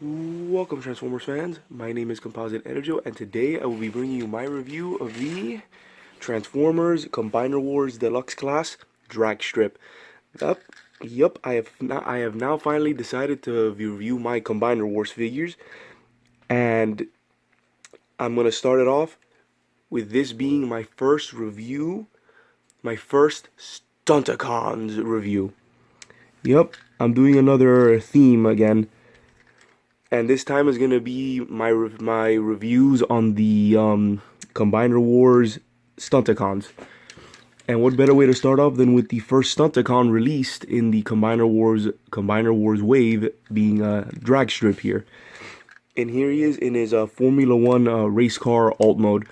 Welcome, Transformers fans. My name is Composite EnerJoe, and today I will be bringing you my review of the Transformers Combiner Wars Deluxe class Dragstrip. Yup, I have now finally decided to review my Combiner Wars figures, and I'm gonna start it off with this being my first review, my first stunticons review. Yup, I'm doing another theme again. And this time is going to be my reviews on the Combiner Wars stunticons. And what better way to start off than with the first stunticon released in the Combiner Wars wave, being Dragstrip here. And here he is in his Formula 1 race car alt mode,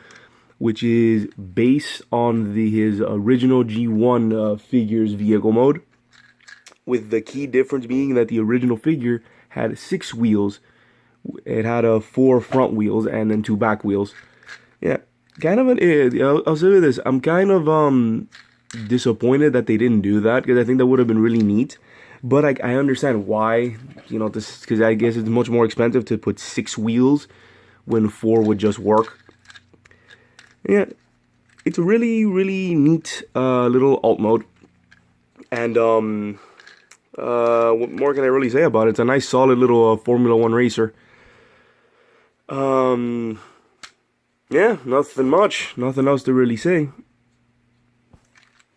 which is based on his original G1 figures vehicle mode, with the key difference being that the original figure had 6 wheels. It had 4 front wheels and then 2 back wheels. Yeah, kind of I'll say this. I'm kind of disappointed that they didn't do that, because I think that would have been really neat. But I understand why, because I guess it's much more expensive to put 6 wheels when 4 would just work. Yeah, it's a really, really neat little alt mode. And what more can I really say about it? It's a nice, solid little Formula 1 racer. Yeah, nothing much. Nothing else to really say.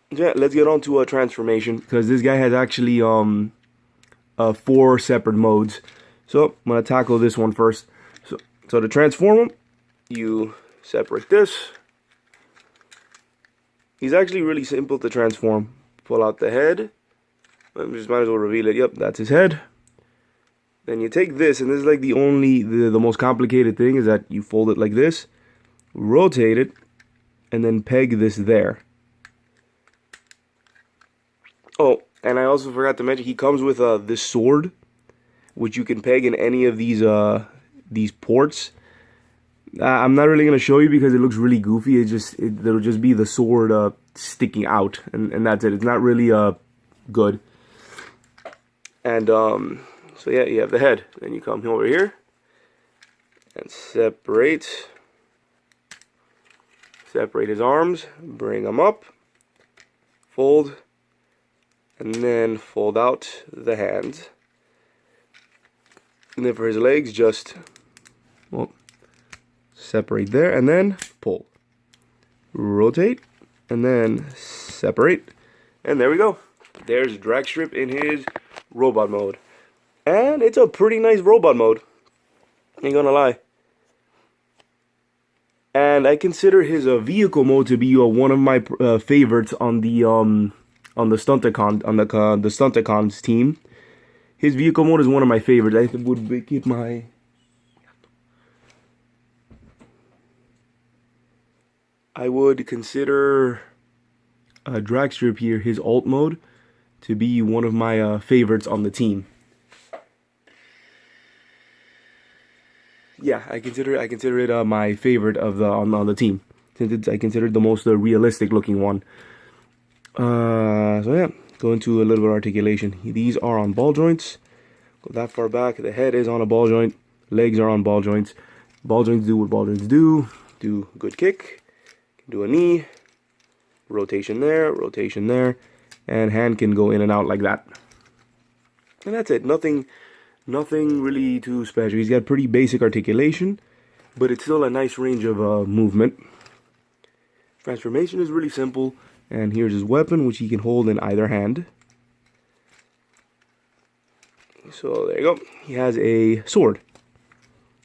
Yeah, let's get on to a transformation, because this guy has actually 4 separate modes. So I'm gonna tackle this one first. So to transform him, you separate this. He's actually really simple to transform. Pull out the head. I just might as well reveal it. Yep, that's his head. Then you take this, and this is like the most complicated thing, is that you fold it like this, rotate it, and then peg this there. Oh, and I also forgot to mention, he comes with this sword, which you can peg in any of these ports. I'm not really gonna show you because it looks really goofy. It'll just be the sword sticking out, and that's it. It's not really good. And so yeah, you have the head. Then you come over here and separate his arms, bring them up, fold, and then fold out the hands. And then for his legs, just separate there, and then pull, rotate, and then separate, and there we go. There's Dragstrip in his robot mode. And it's a pretty nice robot mode, ain't gonna lie. And I consider his vehicle mode to be one of my favorites on the stunticons team. His vehicle mode is one of my favorites. I would make it my I would consider Dragstrip here, his alt mode, to be one of my favorites on the team. Yeah, I consider it my favorite of on the team, since I consider it the most realistic looking one. So yeah, go into a little bit of articulation. These are on ball joints. Go that far back. The head is on a ball joint. Legs are on ball joints. Ball joints do what ball joints do. Do a good kick. Do a knee. Rotation there. Rotation there. And hand can go in and out like that. And that's it. Nothing really too special. He's got pretty basic articulation, but it's still a nice range of movement. Transformation is really simple, and here's his weapon, which he can hold in either hand. So there you go. He has a sword.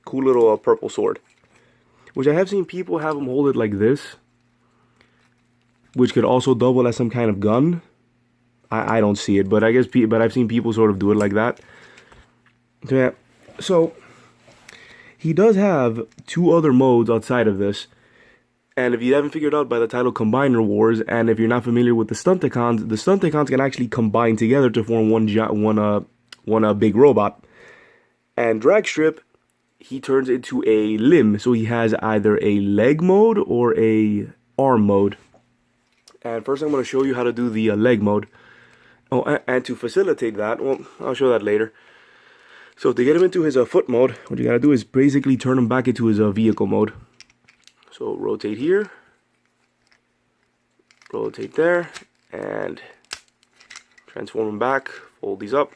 Cool little purple sword, which I have seen people have him hold it like this, which could also double as some kind of gun. I don't see it, but I've seen people sort of do it like that. Yeah, so he does have 2 other modes outside of this, and if you haven't figured out by the title Combiner Wars, and if you're not familiar with the stunticons can actually combine together to form one big robot. And Dragstrip, he turns into a limb, so he has either a leg mode or a arm mode. And first I'm going to show you how to do the leg mode. Oh, and to facilitate that, well, I'll show that later. So to get him into his foot mode, what you gotta do is basically turn him back into his vehicle mode. So rotate here, rotate there, and transform him back, fold these up.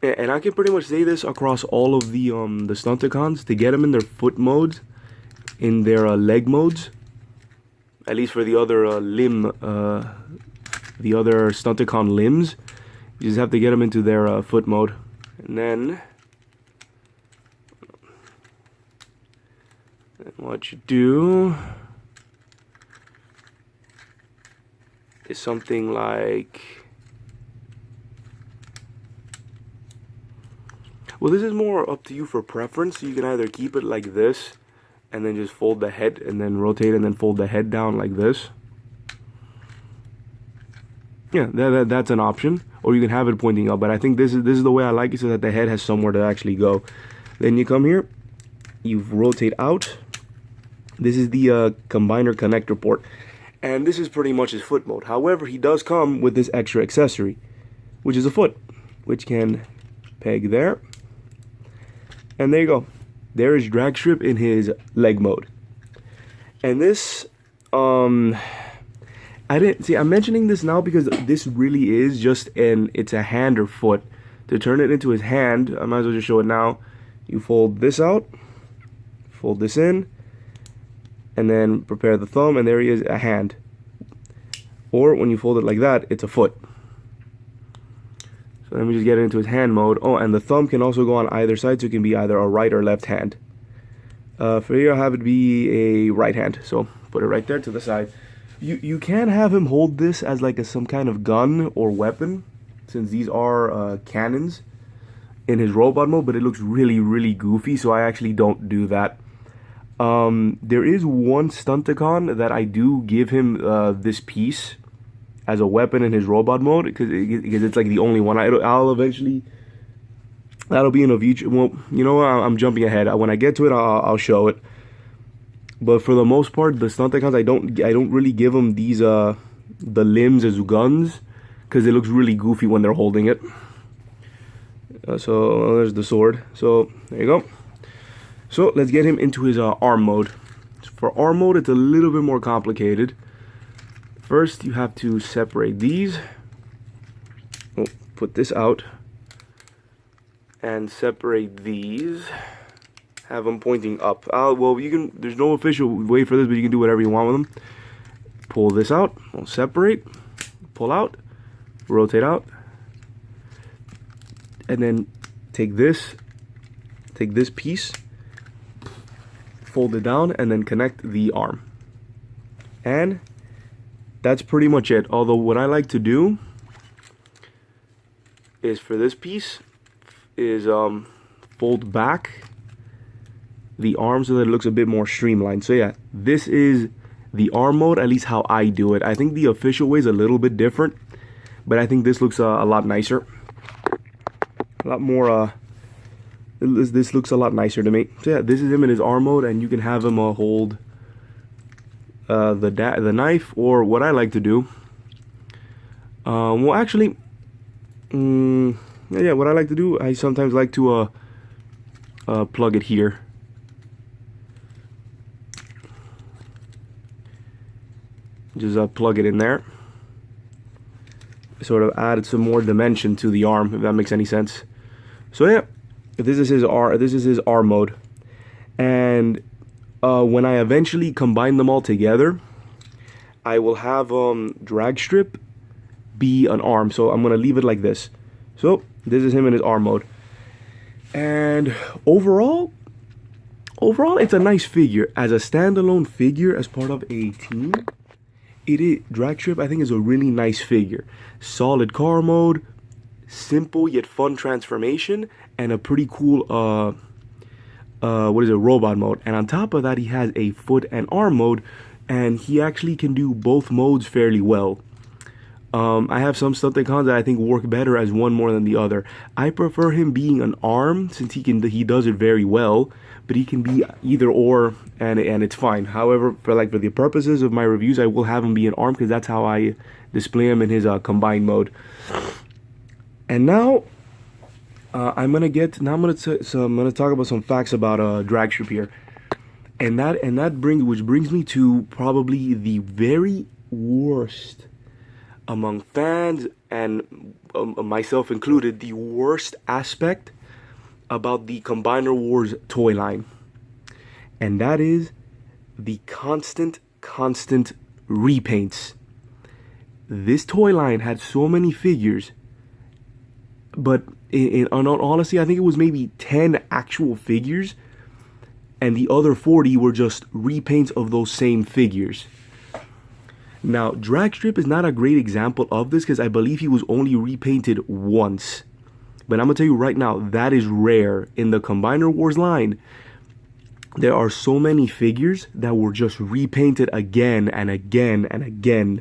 And I can pretty much say this across all of the stunticons, to get them in their foot modes, in their leg modes, at least for the other the other stunticon limbs, you just have to get them into their foot mode. And then what you do is something like, well, this is more up to you for preference. You can either keep it like this and then just fold the head and then rotate and then fold the head down like this. Yeah, that's an option. Or you can have it pointing up, but I think this is the way I like it, so that the head has somewhere to actually go. Then you come here, you rotate out. This is the combiner connector port, and this is pretty much his foot mode. However, he does come with this extra accessory, which is a foot, which can peg there. And there you go. There is Dragstrip in his leg mode. And this, I didn't see. I'm mentioning this now because this really is just it's a hand or foot. To turn it into his hand, I might as well just show it now. You fold this out, fold this in, and then prepare the thumb, and there he is, a hand. Or when you fold it like that, it's a foot. So let me just get it into his hand mode. Oh, and the thumb can also go on either side, so it can be either a right or left hand. For here, I'll have it be a right hand. So put it right there to the side. You can have him hold this as like some kind of gun or weapon, since these are cannons in his robot mode, but it looks really, really goofy, so I actually don't do that. There is one stunticon that I do give him this piece as a weapon in his robot mode, because it's like the only one. I'll eventually, that'll be in a future. Well, you know, I'm jumping ahead. When I get to it, I'll show it. But for the most part, the stunticons, I don't really give them these the limbs as guns, because it looks really goofy when they're holding it. So there's the sword. So there you go. So let's get him into his arm mode. For arm mode, it's a little bit more complicated. First, you have to separate these. Oh, put this out. And separate these. Have them pointing up. Well, you can. There's no official way for this, but you can do whatever you want with them. Pull this out. We'll separate. Pull out. Rotate out. And then take this piece, fold it down, and then connect the arm. And that's pretty much it. Although what I like to do is, for this piece, is fold back the arm so that it looks a bit more streamlined. So yeah, this is the arm mode, at least how I do it. I think the official way is a little bit different, but I think this looks a lot nicer. A lot more, this looks a lot nicer to me. So yeah, this is him in his arm mode, and you can have him hold the knife, or what I like to do. Well, actually, yeah, what I like to do, I sometimes like to plug it here. Just plug it in there. Sort of add some more dimension to the arm, if that makes any sense. So yeah, this is his arm mode. And when I eventually combine them all together, I will have Dragstrip be an arm. So I'm gonna leave it like this. So this is him in his arm mode. And overall, it's a nice figure. As a standalone figure, as part of a team, Dragstrip, I think, is a really nice figure. Solid car mode, simple yet fun transformation, and a pretty cool robot mode. And on top of that, he has a foot and arm mode, and he actually can do both modes fairly well. I have some stunticons that I think work better as one more than the other. I prefer him being an arm, since he does it very well, but he can be either or, and it's fine. However, for the purposes of my reviews, I will have him be an arm, because that's how I display him in his combined mode. And now I'm gonna talk about some facts about Dragstrip here, and that brings me to probably the very worst among fans and myself included, the worst aspect about the Combiner Wars toy line, and that is the constant repaints. This toy line had so many figures, but in all honesty, I think it was maybe 10 actual figures, and the other 40 were just repaints of those same figures. Now, Dragstrip is not a great example of this because I believe he was only repainted once. But I'm going to tell you right now, that is rare. In the Combiner Wars line, there are so many figures that were just repainted again and again and again.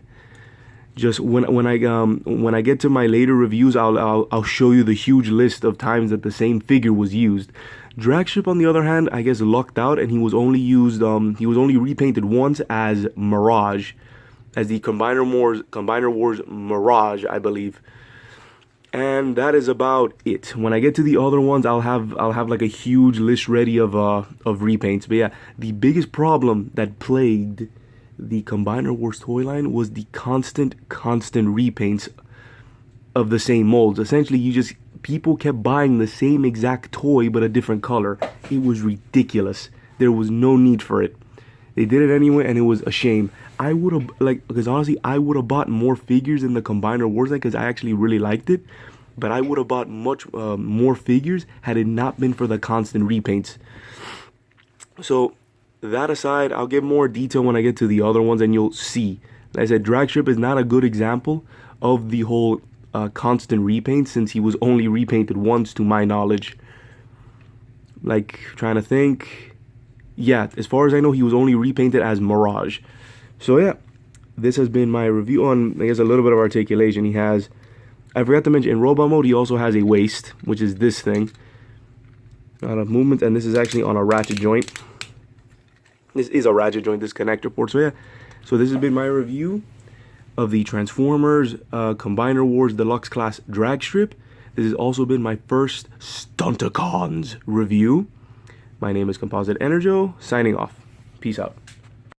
Just when I get to my later reviews, I'll show you the huge list of times that the same figure was used. Dragstrip, on the other hand, I guess lucked out, and he was only repainted once as Mirage, as the Combiner Wars Mirage, I believe. And that is about it. When I get to the other ones, I'll have like a huge list ready of repaints. But yeah, the biggest problem that plagued the Combiner Wars toy line was the constant repaints of the same molds. Essentially, people kept buying the same exact toy but a different color. It was ridiculous. There was no need for it. They did it anyway, and it was a shame. I would have, because honestly, I would have bought more figures in the Combiner Wars line because I actually really liked it. But I would have bought much more figures had it not been for the constant repaints. So, that aside, I'll give more detail when I get to the other ones, and you'll see. Like I said, Dragstrip is not a good example of the whole constant repaint, since he was only repainted once, to my knowledge. Like, trying to think. Yeah, as far as I know, he was only repainted as Mirage. So yeah, this has been my review on, I guess, a little bit of articulation. He has, I forgot to mention, in robot mode, he also has a waist, which is this thing. A lot of movement, and this is actually on a ratchet joint. This is a ratchet joint, this connector port. So yeah, so this has been my review of the Transformers Combiner Wars Deluxe Class Dragstrip. This has also been my first Stunticons review. My name is Composite EnerJoe, signing off. Peace out.